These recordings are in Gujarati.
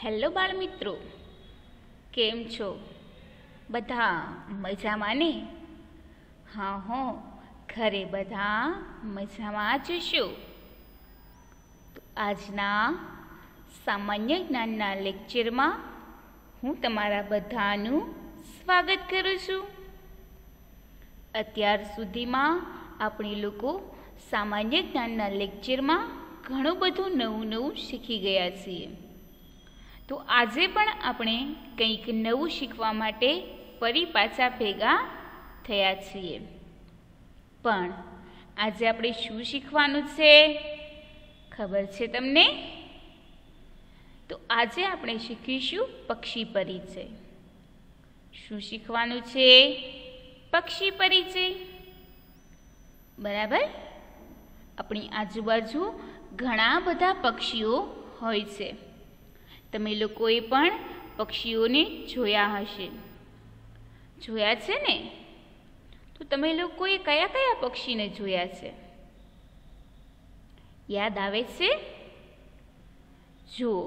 હેલો બાળમિત્રો, કેમ છો? બધા મજામાં ને? હા હો, ઘરે બધા મજામાં જ છો. તો આજના સામાન્ય જ્ઞાનના લેક્ચરમાં હું તમારા બધાનું સ્વાગત કરું છું. અત્યાર સુધીમાં આપણે લોકો સામાન્ય જ્ઞાનના લેક્ચરમાં ઘણું બધું નવું શીખી ગયા છીએ. તો આજે પણ આપણે કંઈક નવું શીખવા માટે ફરી પાછા ભેગા થયા છીએ. પણ આજે આપણે શું શીખવાનું છે ખબર છે તમને? તો આજે આપણે શીખીશું પક્ષી પરિચય. શું શીખવાનું છે? પક્ષી પરિચય. બરાબર. આપણી આજુબાજુ ઘણા બધા પક્ષીઓ હોય છે. તમે લોકોએ પણ પક્ષીઓને જોયા હશે. જોયા છે ને? તો તમે લોકોએ કયા કયા પક્ષીને જોયા છે? યાદ આવે છે? જુઓ,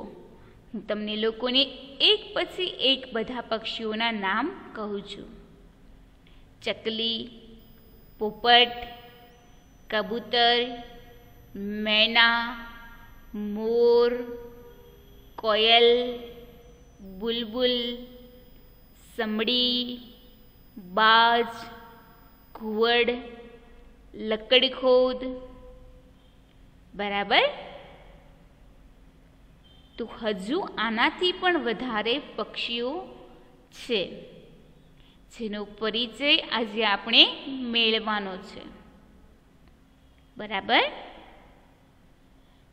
હું તમને લોકોને એક પછી એક બધા પક્ષીઓના નામ કહું છું. ચકલી, પોપટ, કબૂતર, મેના, મોર, કોયલ, બુલબુલ, સમડી, બાજ, ઘુવડ, લકડખોદ. બરાબર. તો હજુ આનાથી પણ વધારે પક્ષીઓ છે જેનો પરિચય આજે આપણે મેળવવાનો છે. બરાબર.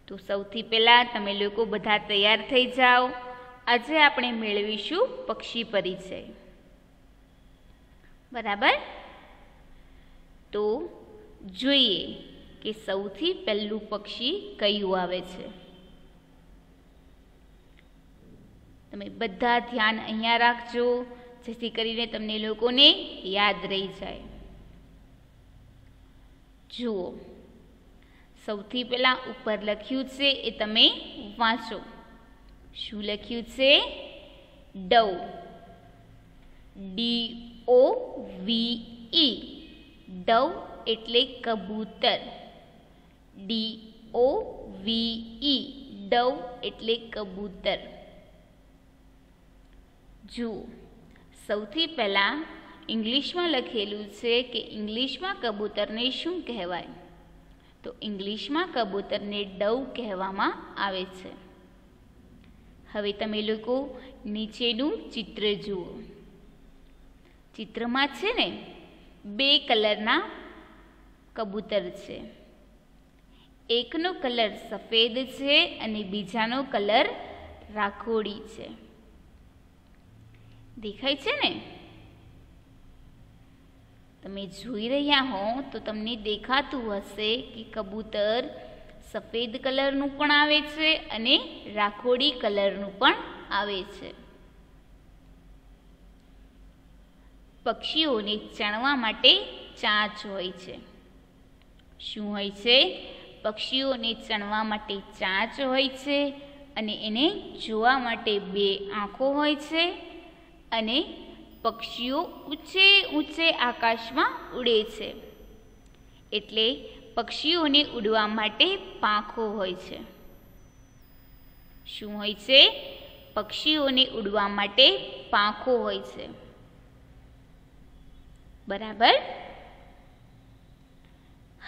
તો સૌથી પહેલાં તમે લોકો બધા તૈયાર થઈ જાઓ. આજે આપણે મેળવીશું પક્ષી પરિચય. બરાબર. તો જોઈએ કે સૌથી પહેલું પક્ષી કયું આવે છે. તમે બધા ધ્યાન અહીંયા રાખજો, જેથી કરીને તમને લોકોને યાદ રહી જાય. જુઓ, સૌથી પહેલાં ઉપર લખ્યું છે એ તમે વાંચો. શું લખ્યું છે? ડવ. DOVE. ડવ એટલે કબૂતર. DOVE. ડવ એટલે કબૂતર. જુઓ, સૌથી પહેલાં ઇંગ્લિશમાં લખેલું છે કે ઇંગ્લિશમાં કબૂતરને શું કહેવાય? તો ઇંગ્લિશમાં કબૂતરને ડવ કહેવામાં આવે છે. હવે તમે લોકો નીચેનું ચિત્ર જુઓ. ચિત્રમાં છે ને 2 કલરના કબૂતર છે. એકનો કલર સફેદ છે અને બીજાનો કલર રાખોડી છે. દેખાય છે ને? તમે જોઈ રહ્યા હો તો તમને દેખાતું હશે કે કબૂતર સફેદ કલરનું પણ આવે છે અને રાખોડી કલરનું પણ આવે છે. પક્ષીઓને ચણવા માટે ચાંચ હોય છે. શું હોય છે? પક્ષીઓને ચણવા માટે ચાંચ હોય છે અને એને જોવા માટે 2 આંખો હોય છે. અને પક્ષીઓ ઊંચે આકાશમાં ઉડે છે, એટલે પક્ષીઓને ઉડવા માટે પાંખો હોય છે. શું હોય છે? પક્ષીઓને ઉડવા માટે પાંખો હોય છે. બરાબર.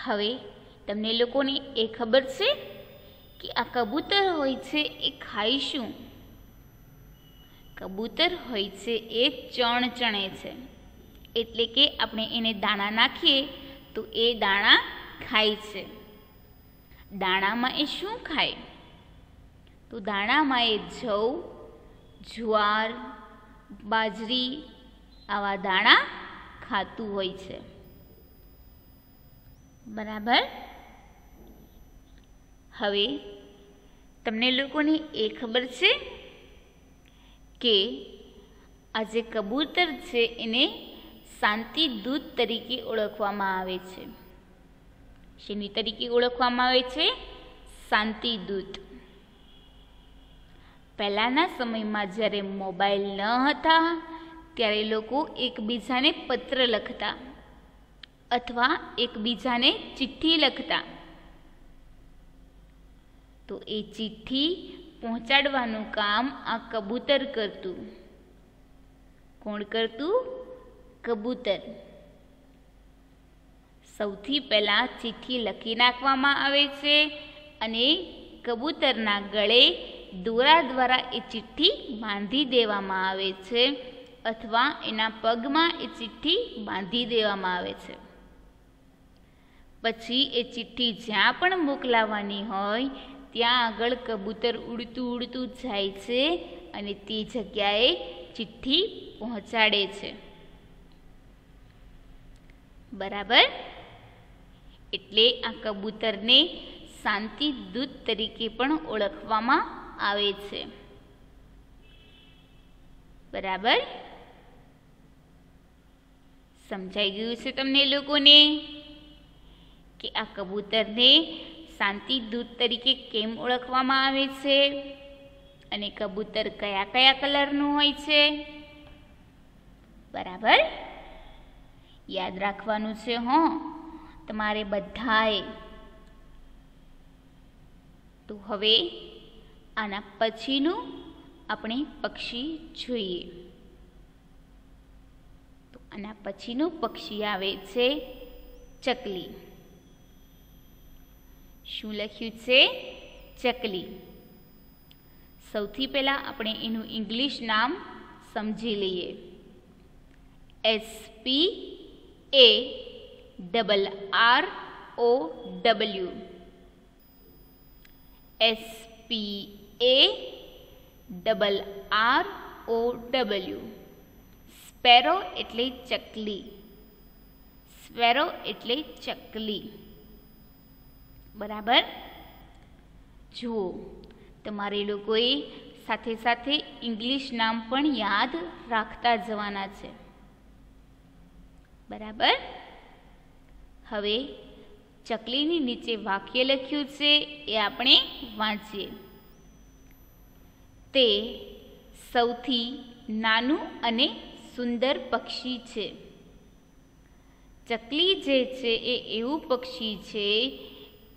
હવે તમને લોકોને એ ખબર છે કે આ કબૂતર હોય છે એ ખાય શું? કબૂતર હોય છે એ ચણ ચણે છે. એટલે કે આપણે એને દાણા નાખીએ તો એ દાણા ખાય છે. દાણામાં એ શું ખાય? તો દાણામાં એ જવ, જુવાર, બાજરી આવા દાણા ખાતું હોય છે. બરાબર. હવે તમને લોકોને એ ખબર છે કે આ જે કબૂતર છે એને શાંતિદૂત તરીકે ઓળખવામાં આવે છે. શેની તરીકે ઓળખવામાં આવે છે? શાંતિદૂત. પહેલાંના સમયમાં જ્યારે મોબાઈલ ન હતા ત્યારે લોકો એકબીજાને પત્ર લખતા અથવા એકબીજાને ચિઠ્ઠી લખતા. તો એ ચિઠ્ઠી પહોંચાડવાનું કામ આ કબૂતર કરતું. કોણ કરતું? કબૂતર. સૌથી પહેલાં ચિઠ્ઠી લખી નાખવામાં આવે છે અને કબૂતરના ગળે દોરા દ્વારા એ ચિઠ્ઠી બાંધી દેવામાં આવે છે અથવા એના પગમાં એ ચિઠ્ઠી બાંધી દેવામાં આવે છે. પછી એ ચિઠ્ઠી જ્યાં પણ મોકલાવવાની હોય ત્યાં આગળ કબૂતર ઉડતું ઉડતું જાય છે અને તે જગ્યાએ ચિઠ્ઠી પહોંચાડે છે. બરાબર? એટલે આ કબૂતરને શાંતિદૂત તરીકે પણ ઓળખવામાં આવે છે. બરાબર? સમજાઈ ગયું છે તમને લોકોને કે આ કબૂતરને શાંતિદૂત તરીકે કેમ ઓળખવામાં આવે છે અને કબૂતર કયા કયા કલરનું હોય છે? બરાબર? યાદ રાખવાનું છે તમારે બધાએ. તો હવે આના પછીનું આપણે પક્ષી જોઈએ. તો આના પછીનું પક્ષી આવે છે ચકલી. શું લખ્યું છે? ચકલી. સૌથી પહેલાં આપણે એનું ઇંગ્લિશ નામ સમજી લઈએ. SPARROW. SPARROW. સ્પેરો એટલે ચકલી. સ્પેરો એટલે ચકલી. બરાબર? જુઓ, તમારે લોકોએ સાથે સાથે ઇંગ્લિશ નામ પણ યાદ રાખતા જવાના છે. બરાબર? હવે ચકલીની નીચે વાક્ય લખ્યું છે એ આપણે વાંચીએ. તે સૌથી નાનું અને સુંદર પક્ષી છે. ચકલી જે છે એ એવું પક્ષી છે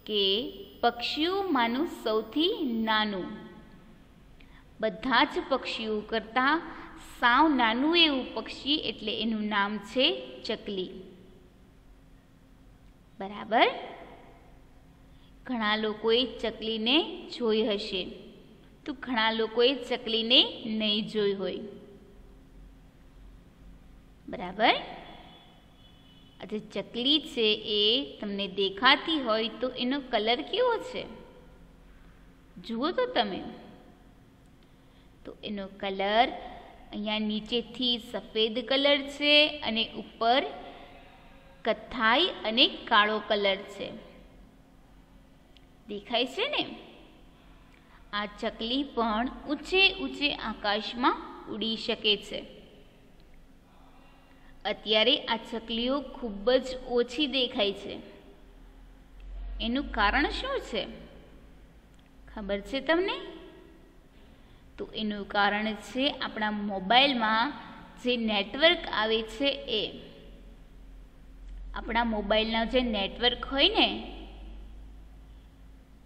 કે પક્ષીઓમાંનું સૌથી નાનું. બધા જ પક્ષીઓ કરતાં સાવ નાનું એવું પક્ષી એટલે એનું નામ છે ચકલી. બરાબર? ઘણા લોકોએ ચકલીને જોઈ હશે તો ઘણા લોકોએ ચકલીને નહીં જોઈ હોય. બરાબર? આજે ચકલી છે એ તમને દેખાતી હોય તો એનો કલર કેવો છે? જુઓ તો તમે. તો એનો કલર અહીંયા નીચેથી સફેદ કલર છે અને ઉપર કથ્થાઈ અને કાળો કલર છે. દેખાય છે ને? આ ચકલી પણ ઊંચે ઊંચે આકાશમાં ઉડી શકે છે. અત્યારે આ ચકલીઓ ખૂબ જ ઓછી દેખાય છે. એનું કારણ શું છે? ખબર છે તમને? તો એનું કારણ છે આપણા મોબાઈલમાં જે નેટવર્ક આવે છે એ. આપણા મોબાઈલના જે નેટવર્ક હોય ને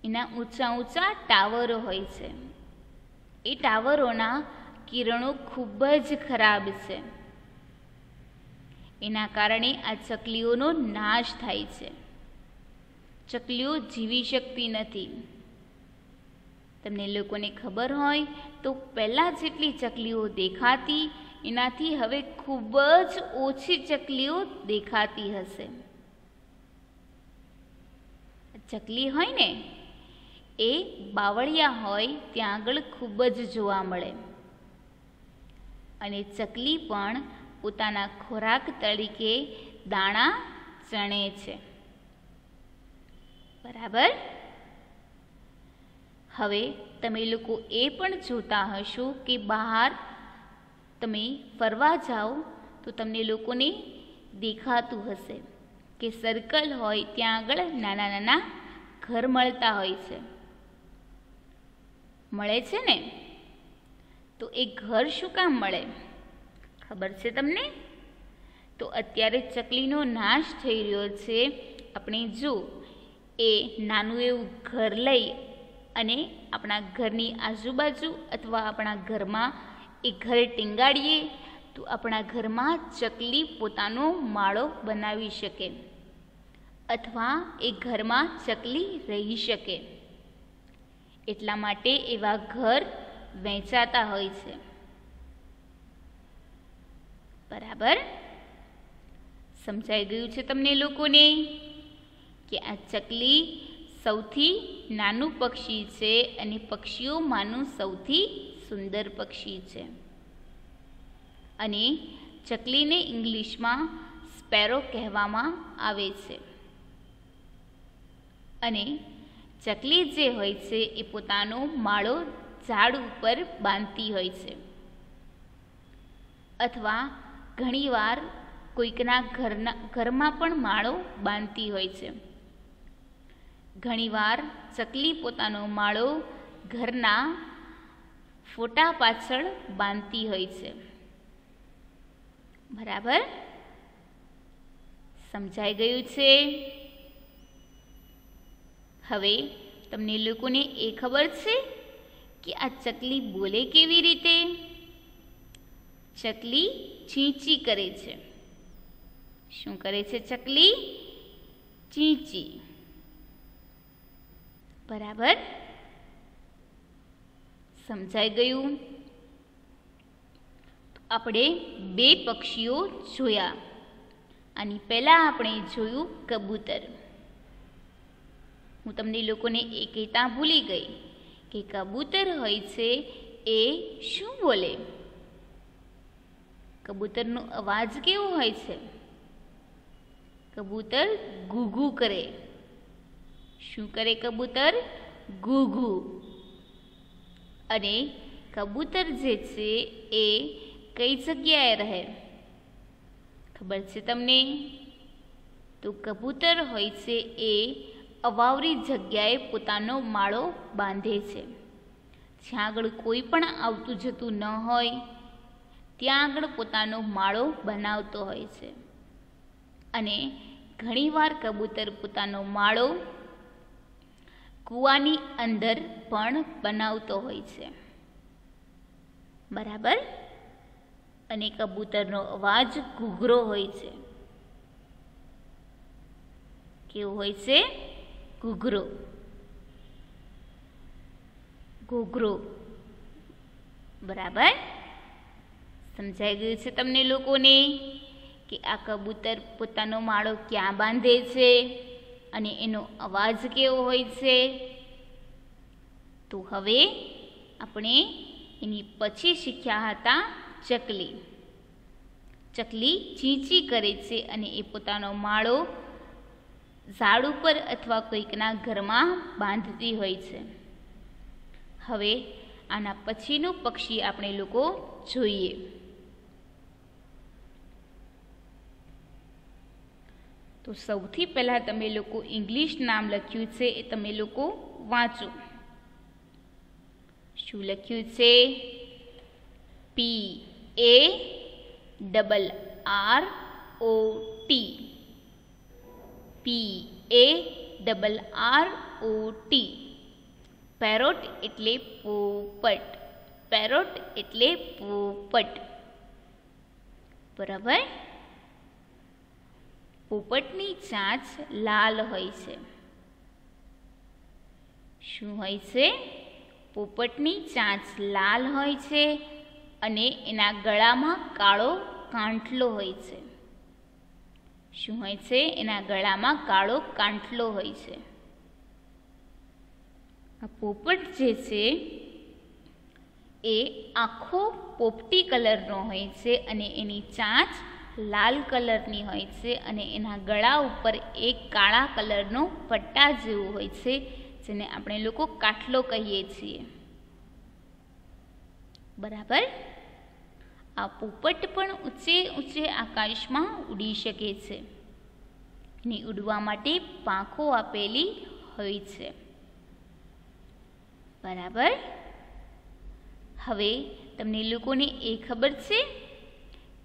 એના ઊંચા ઊંચા ટાવરો હોય છે. એ ટાવરોના કિરણો ખૂબ જ ખરાબ છે. એના કારણે આ ચકલીઓનો નાશ થાય છે. ચકલીઓ જીવી શકતી નથી. તમને લોકોને ખબર હોય તો પહેલાં જેટલી ચકલીઓ દેખાતી એનાથી હવે ખૂબ જ ઓછી ચકલીઓ દેખાતી હશે. ચકલી હોય ને એ બાવળિયા હોય ત્યાં આગળ ખૂબ જ જોવા મળે. અને ચકલી પણ પોતાના ખોરાક તરીકે દાણા ચણે છે. બરાબર? હવે તમે લોકો એ પણ જોતા હશો કે બહાર તમે ફરવા જાઓ તો તમને લોકોને દેખાતું હશે કે સર્કલ હોય ત્યાં આગળ નાના નાના ઘર મળતા હોય છે. મળે છે ને? એ ઘર શું કામ મળે ખબર છે તમને? તો અત્યારે ચકલીનો નાશ થઈ રહ્યો છે. આપણે જો એ નાનું એવું ઘર લઈ અને આપણા ઘરની આજુબાજુ અથવા આપણા ઘરમાં એ ઘર ટીંગાડીએ તો આપણા ઘરમાં ચકલી પોતાનો માળો બનાવી શકે અથવા એ ઘરમાં ચકલી રહી શકે. એટલા માટે એવા ઘર વેચાતા હોય છે. બરાબર? સમજાઈ ગયું છે તમને લોકોને કે આ ચકલી સૌથી નાનું પક્ષી છે અને પક્ષીઓમાંનું સૌથી સુંદર પક્ષી છે. અને ચકલીને ઇંગ્લિશમાં સ્પેરો કહેવામાં આવે છે. અને ચકલી જે હોય છે એ પોતાનો માળો ઝાડ ઉપર બાંધતી હોય છે અથવા ઘણીવાર કોઈકના ઘરમાં પણ માળો બાંધતી હોય છે. ઘણીવાર ચકલી પોતાનો માળો ઘરના ફોટા પાછળ બાંધતી હોય છે. બરાબર? સમજાઈ ગયું છે? હવે તમને લોકોને એ ખબર છે કે આ ચકલી બોલે કેવી રીતે? ચકલી ચીંચી કરે છે. શું કરે છે ચકલી? ચીંચી. બરાબર? સમજાઈ ગયું? આપણે બે પક્ષીઓ જોયા. આની પહેલા આપણે જોયું કબૂતર. હું તમને લોકોને એ કહેતા ભૂલી ગઈ કે કબૂતર હોય છે એ શું બોલે? કબૂતરનો અવાજ કેવો હોય છે? કબૂતર ઘૂઘૂ કરે. શું કરે કબૂતર? ઘૂઘૂ. અને કબૂતર જે છે એ કઈ જગ્યાએ રહે ખબર છે તમને? તો કબૂતર હોય છે એ અવાવરી જગ્યાએ પોતાનો માળો બાંધે છે. જ્યાં આગળ કોઈ પણ આવતું જતું ન હોય ત્યાં આગળ પોતાનો માળો બનાવતો હોય છે. અને ઘણીવાર કબૂતર પોતાનો માળો કૂવાની અંદર પણ બનાવતો હોય છે. બરાબર? અને કબૂતરનો અવાજ ઘૂઘરો હોય છે. કેવો હોય છે? ઘૂઘરો. ઘૂઘરો. બરાબર? સમજાઈ ગયું છે તમને લોકોને કે આ કબૂતર પોતાનો માળો ક્યાં બાંધે છે અને એનો અવાજ કેવો હોય છે? તો હવે આપણે એની પછી શીખ્યા હતા ચકલી. ચકલી ચીંચી કરે છે અને એ પોતાનો માળો ઝાડ ઉપર અથવા કોઈકના ઘરમાં બાંધતી હોય છે. હવે આના પછીનું પક્ષી આપણે લોકો જોઈએ. તો સૌથી પહેલાં તમે લોકો ઇંગ્લિશ નામ લખ્યું છે એ તમે લોકો વાંચો. શું લખ્યું છે? PARROT. PARROT. પેરોટ એટલે પોપટ. પેરોટ એટલે પોપટ. બરાબર? પોપટની ચાંચ લાલ હોય છે. શું હોય છે? પોપટની ચાંચ લાલ હોય છે અને એના ગળામાં કાળો કાંઠલો હોય છે. શું હોય છે? એના ગળામાં કાળો કાંઠલો હોય છે. આ પોપટ જે છે એ આખો પોપટી કલરનો હોય છે અને એની ચાંચ લાલ કલરની હોય છે અને એના ગળા ઉપર એક કાળા કલરનો પટ્ટા જેવું હોય છે જેને આપણે લોકો કાંઠલો કહીએ છીએ. બરાબર? આ પોપટ પણ ઊંચે ઊંચે આકાશમાં ઉડી શકે છે. એની ઉડવા માટે પાંખો આપેલી હોય છે. બરાબર? હવે તમને લોકોને એ ખબર છે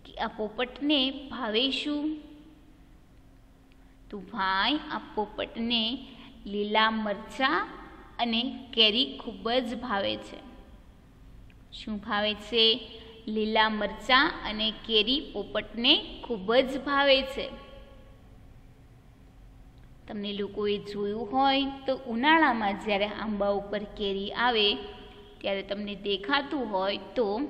કે આ પોપટને ભાવે શું? તો ભાઈ આ પોપટને લીલા મરચાં અને કેરી ખૂબ જ ભાવે છે. શું ભાવે છે? લીલા મરચાં અને કેરી પોપટને ખૂબ જ ભાવે છે. તમને લોકોએ જોયું હોય તો ઉનાળામાં જ્યારે આંબા ઉપર કેરી આવે ત્યારે તમને દેખાતું હોય તો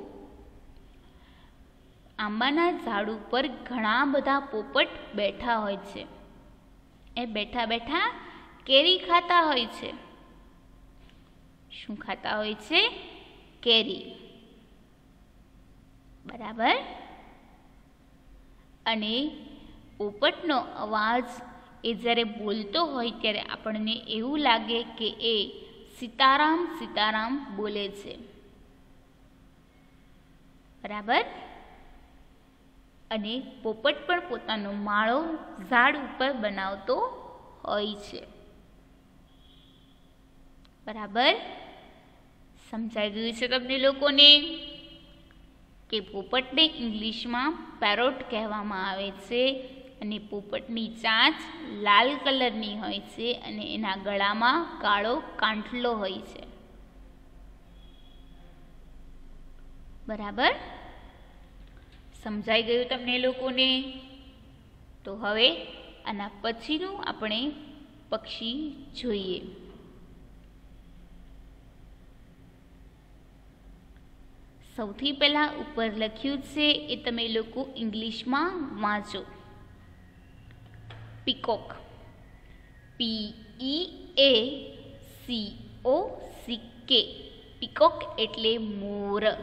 આંબાના ઝાડ ઉપર ઘણા બધા પોપટ બેઠા હોય છે. એ બેઠા બેઠા કેરી ખાતા હોય છે. શું ખાતા હોય છે? કેરી. બરાબર. અને પોપટનો અવાજ એ જ્યારે બોલતો હોય ત્યારે આપણને એવું લાગે કે એ સીતારામ સીતારામ બોલે છે. બરાબર. અને પોપટ પણ પોતાનો માળો ઝાડ ઉપર બનાવતો હોય છે. બરાબર. સમજાઈ ગયું છે તમને લોકોને કે પોપટને ઇંગ્લિશમાં પેરોટ કહેવામાં આવે છે અને પોપટની ચાંચ લાલ કલરની હોય છે અને એના ગળામાં કાળો કાંઠલો હોય છે. બરાબર. સમજાઈ ગયું તમને લોકોને? તો હવે આના પછીનું આપણે પક્ષી જોઈએ. સૌથી પહેલાં ઉપર લખ્યું છે એ તમે લોકો ઇંગ્લિશમાં વાંચો. પીકોક. PEACOCK. પીકોક એટલે મોર.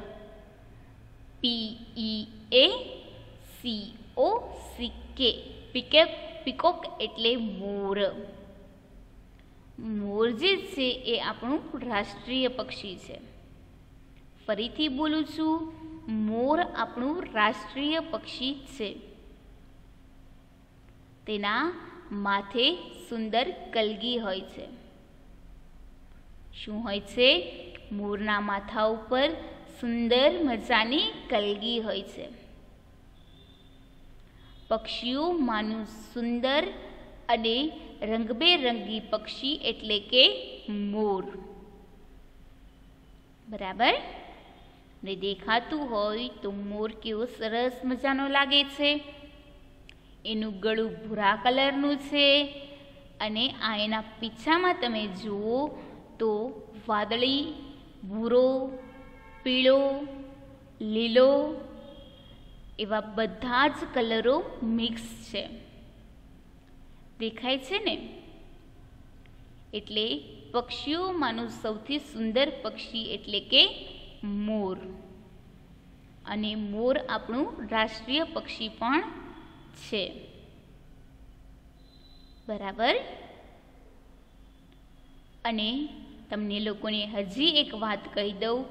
PEACOCK. પીકોક એટલે મોર. મોર જે છે એ આપણું રાષ્ટ્રીય પક્ષી છે. ફરીથી બોલું છું, મોર આપણું રાષ્ટ્રીય પક્ષી છે. તેના માથે સુંદર કલગી હોય છે. શું હોય છે? મોરના માથા ઉપર સુંદર મજાની કલગી હોય છે. પક્ષીઓમાંનું સુંદર અને રંગબેરંગી પક્ષી એટલે કે મોર. બરાબર. ને દેખાતું હોય તો મોર કેવો સરસ મજાનો લાગે છે. એનું ગળું ભૂરા કલરનું છે અને આ એના પીછામાં તમે જુઓ તો વાદળી, ભૂરો, પીળો, લીલો એવા બધા જ કલરો મિક્સ છે. દેખાય છે ને? એટલે પક્ષીઓમાંનું સૌથી સુંદર પક્ષી એટલે કે મોર. અને મોર આપણું રાષ્ટ્રીય પક્ષી પણ છે. બરાબર. અને તમને લોકોને હજી એક વાત કહી દઉં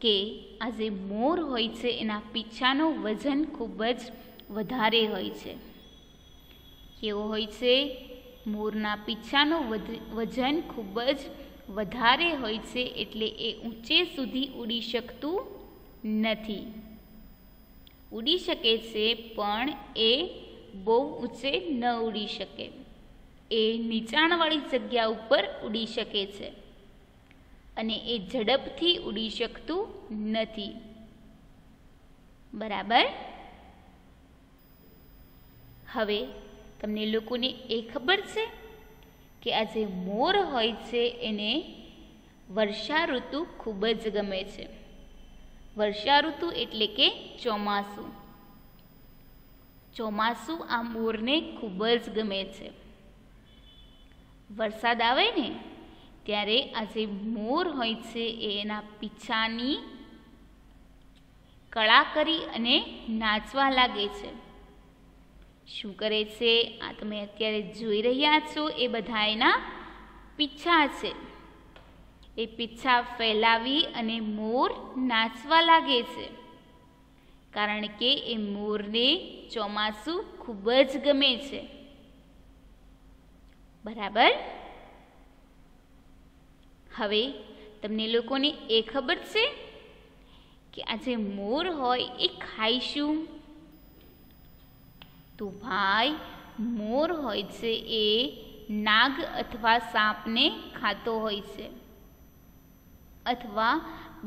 કે આ જે મોર હોય છે એના પીછાનું વજન ખૂબ જ વધારે હોય છે. કેવો હોય છે? મોરના પીછાનું વજન ખૂબ જ વધારે હોય છે એટલે એ ઊંચે સુધી ઉડી શકતું નથી. ઉડી શકે છે પણ એ બહુ ઊંચે ન ઉડી શકે. એ નીચાણવાળી જગ્યા ઉપર ઉડી શકે છે અને એ ઝડપથી ઉડી શકતું નથી. બરાબર. હવે તમને લોકોને એ ખબર છે કે આ જે મોર હોય છે એને વર્ષા ઋતુ ખૂબ જ ગમે છે. વર્ષા ઋતુ એટલે કે ચોમાસું. ચોમાસું આ મોરને ખૂબ જ ગમે છે. વરસાદ આવે ને ત્યારે આ જે મોર હોય છે એ એના પીછાની કળા કરી અને નાચવા લાગે છે. શું કરે છે? આ તમે અત્યારે જોઈ રહ્યા છો એ બધા એના પીછા છે. એ પીછા ફેલાવી અને મોર નાચવા લાગે છે કારણ કે એ મોરને ચોમાસું ખૂબ જ ગમે છે. બરાબર. હવે તમને લોકોને એ ખબર છે કે આ જે મોર હોય એ ખાય શું? તો ભાઈ મોર હોય છે એ નાગ અથવા સાપને ખાતો હોય છે, અથવા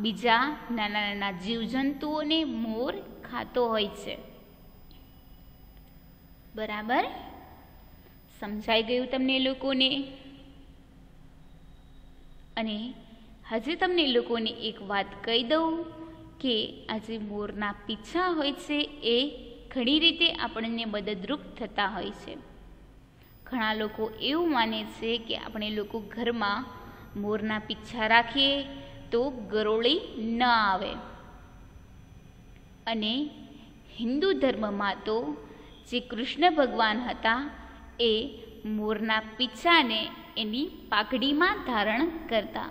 બીજા નાના નાના જીવજંતુઓને મોર ખાતો હોય છે. બરાબર? સમજાઈ ગયું તમને લોકોને? અને હજી તમને લોકોને એક વાત કહી દઉં કે આ જે મોરના પીંછા હોય છે એ ઘણી રીતે આપણને મદદરૂપ થતા હોય છે. ઘણા લોકો એવું માને છે કે આપણે લોકો ઘરમાં મોરના પીંછા રાખીએ તો ગરોળી ન આવે. અને હિન્દુ ધર્મમાં તો જે કૃષ્ણ ભગવાન હતા એ મોરના પીંછાને એની પાઘડીમાં ધારણ કરતા.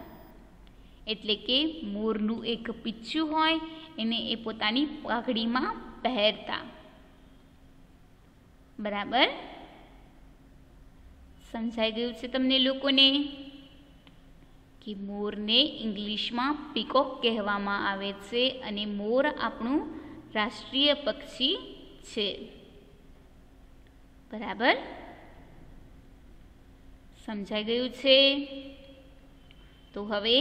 એટલે કે મોરનું એક પીંછું હોય એને એ પોતાની પાઘડીમાં પહેરતા. બરાબર? સમજાઈ ગયું છે તમને લોકોને કે મોરને ઇંગ્લિશમાં પીકોક કહેવામાં આવે છે અને મોર આપણું રાષ્ટ્રીય પક્ષી છે. બરાબર? સમજાઈ ગયું છે? તો હવે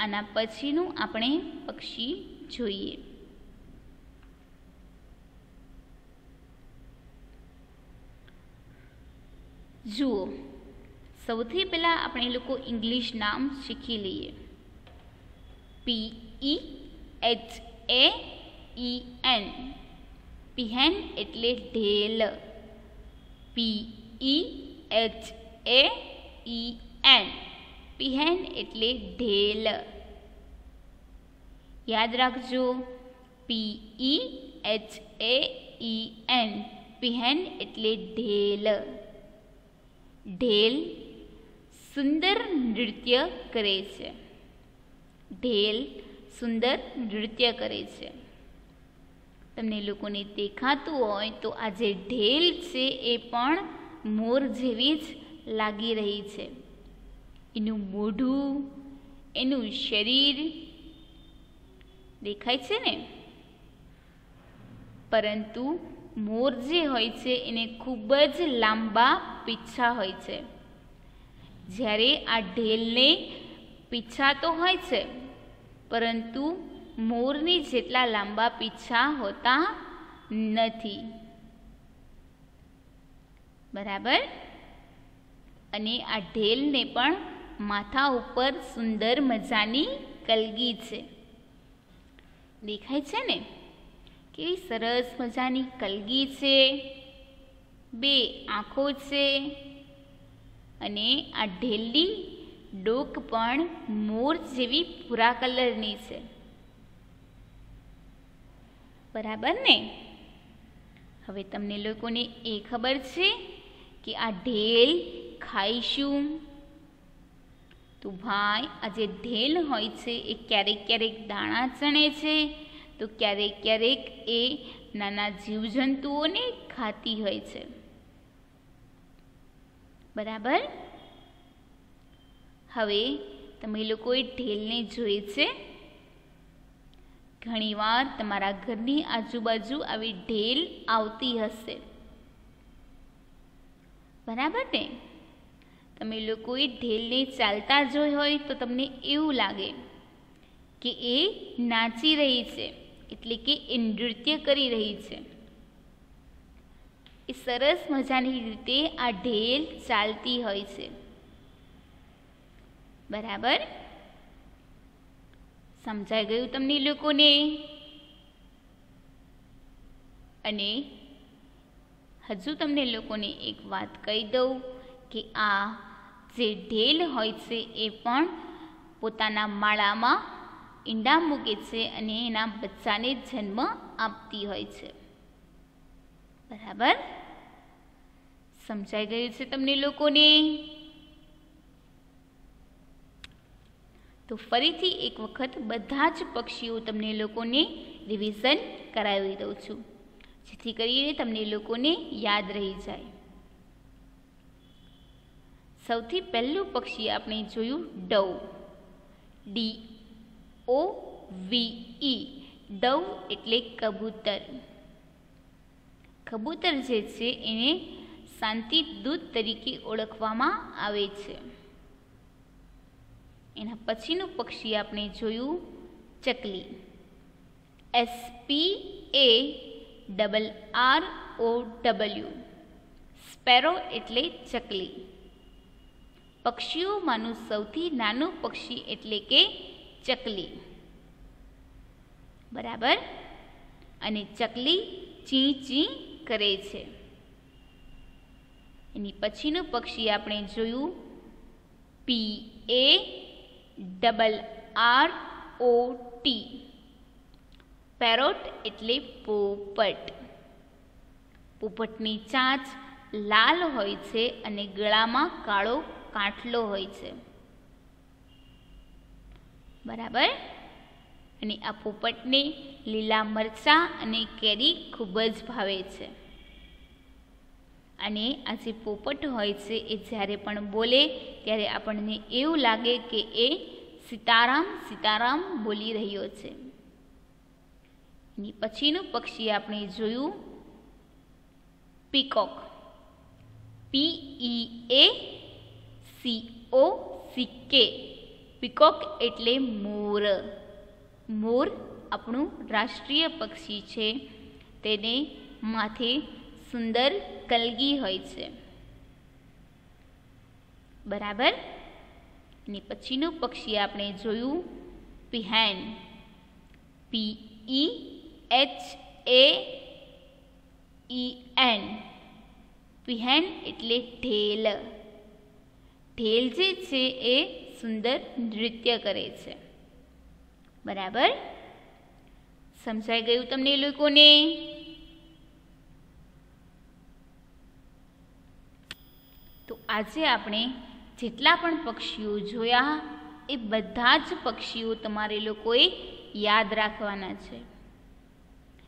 આના પછીનું આપણે પક્ષી જોઈએ. જુઓ, સૌથી પહેલાં આપણે લોકો ઇંગ્લિશ નામ શીખી લઈએ. PEHAEN. પીહેન એટલે ઢેલ. PEHAEN. પીહેન એટલે ઢેલ. યાદ રાખજો, PEHAEN. પીહેન એટલે ઢેલ. ઢેલ સુંદર નૃત્ય કરે છે. ઢેલ સુંદર નૃત્ય કરે છે. તમને લોકોને દેખાતું હોય તો આ જે ઢેલ છે એ પણ મોર જેવી જ લાગી રહી છે. એનું મોઢું, એનું શરીર દેખાય છે ને? પરંતુ મોર જે હોય છે એને ખૂબ જ લાંબા પીંછા હોય છે. જ્યારે આ ઢેલને પીંછા તો હોય છે, પરંતુ મોરની જેટલા લાંબા પીંછા હોતા નથી. બરાબર? અને આ ઢેલને પણ માથા ઉપર સુંદર મજાની કલગી છે. દેખાય છે ને? કેવી સરસ મજાની કલગી છે, 2 આંખો છે, અને આ ઢેલની ડોક પણ મોર જેવી ભૂરા કલરની છે. બરાબર ને? હવે તમને લોકોને એ ખબર છે કે આ ઢેલ ખાય શું? તો ભાઈ આ જે ઢેલ હોય છે એ ક્યારેક ક્યારેક દાણા ચણે છે, તો ક્યારેક ક્યારેક એ નાના જીવજંતુઓને ખાતી હોય છે. બરાબર? હવે તમે લોકોએ ઢેલને જોઈ છે? ઘણીવાર તમારા ઘરની આજુબાજુ આવી ઢેલ આવતી હશે. બરાબર ને? તમે લોકોએ ઢેલને ચાલતા જોઈ હોય તો તમને એવું લાગે કે એ નાચી રહી છે, એટલે કે એ નૃત્ય કરી રહી છે. એ સરસ મજાની રીતે આ ઢેલ ચાલતી હોય છે. બરાબર? સમજાઈ ગયું તમને લોકોને? અને હજુ તમને લોકોને એક વાત કહી દઉં કે આ જે ઢેલ હોય છે એ પણ પોતાના માળામાં ઈંડા મૂકે છે અને એના બચ્ચાને જન્મ આપતી હોય છે. બરાબર? સમજાઈ ગયું છે તમને લોકોને? તો ફરીથી એક વખત બધા જ પક્ષીઓ તમને લોકોને રિવિઝન કરાવી દઉં છું, જેથી કરીને તમને લોકોને યાદ રહી જાય. સૌથી પહેલું પક્ષી આપણે જોયું ડવ. DOVE. ડવ એટલે કબૂતર. કબૂતર જે છે એને શાંતિ દૂત તરીકે ઓળખવામાં આવે છે. એના પછીનું પક્ષી આપણે જોયું ચકલી. SPARROW. સ્પેરો એટલે ચકલી. પક્ષીઓમાંનું સૌથી નાનું પક્ષી એટલે કે ચકલી. બરાબર. અને ચકલી ચી ચી કરે છે. એની પછીનું પક્ષી આપણે જોયું PARROT. પેરોટ એટલે પોપટ. પોપટની ચાંચ લાલ હોય છે અને ગળામાં કાળો કાંઠલો હોય છે. બરાબર. અને આ પોપટને લીલા મરચાં અને કેરી ખૂબ જ ભાવે છે. અને આ જે પોપટ હોય છે એ જ્યારે પણ બોલે ત્યારે આપણને એવું લાગે કે એ સીતારામ સીતારામ બોલી રહ્યો છે. એની પછીનું પક્ષી આપણે જોયું પીકોક. PEACOCK. પીકોક એટલે મોર. મોર આપણું રાષ્ટ્રીય પક્ષી છે. તેને માથે સુંદર કલગી હોય છે. બરાબર. એની પછીનું પક્ષી આપણે જોયું પીહેન. PEHAEN. પીહેન એટલે ઢેલ. ઢેલ જે છે એ સુંદર નૃત્ય કરે છે. બરાબર. સમજાઈ ગયું તમને લોકોને? તો આજે આપણે જેટલા પણ પક્ષીઓ જોયા એ બધા જ પક્ષીઓ તમારે લોકોએ યાદ રાખવાના છે.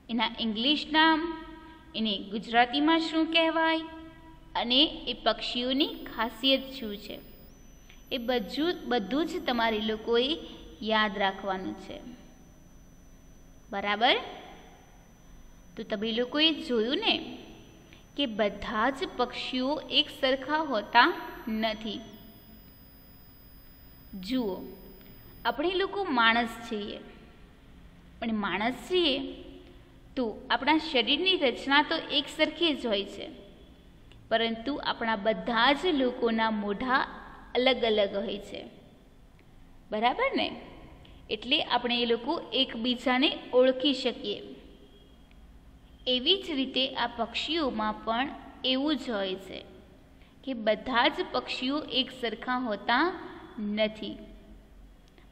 એના ઇંગ્લિશ નામ, એને ગુજરાતીમાં શું કહેવાય અને એ પક્ષીઓની ખાસિયત શું છે એ બધું જ તમારે લોકોએ યાદ રાખવાનું છે. બરાબર. તો તમે લોકોએ જોયું ને કે બધા જ પક્ષીઓ એક સરખા હોતા નથી. જુઓ, આપણે લોકો માણસ છીએ, પણ માણસ છીએ તો આપણા શરીરની રચના તો એક સરખી જ હોય છે, પરંતુ આપણા બધા જ લોકોના મોઢા અલગ અલગ હોય છે. બરાબર ને? એટલે આપણે એ લોકો એકબીજાને ઓળખી શકીએ. એવી જ રીતે આ પક્ષીઓમાં પણ એવું જ હોય છે કે બધા જ પક્ષીઓ એક સરખા હોતા નથી.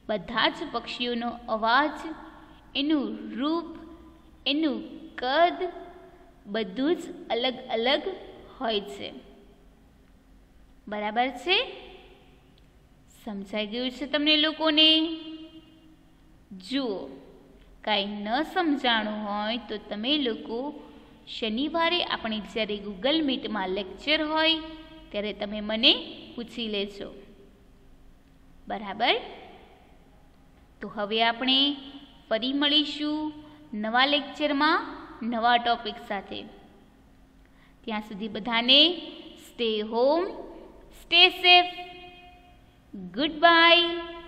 બધા જ પક્ષીઓનો અવાજ, એનું રૂપ, એનું કદ બધું જ અલગ અલગ હોય છે. બરાબર છે? સમજાઈ ગયું છે તમને લોકોને? જુઓ, કાંઈ ન સમજાણું હોય તો તમે લોકો શનિવારે આપણે જ્યારે ગૂગલ મીટમાં લેક્ચર હોય ત્યારે તમે મને પૂછી લેજો. બરાબર? તો હવે આપણે ફરી મળીશું નવા લેક્ચરમાં નવા ટોપિક સાથે. ત્યાં સુધી બધાને stay home, stay safe, good bye.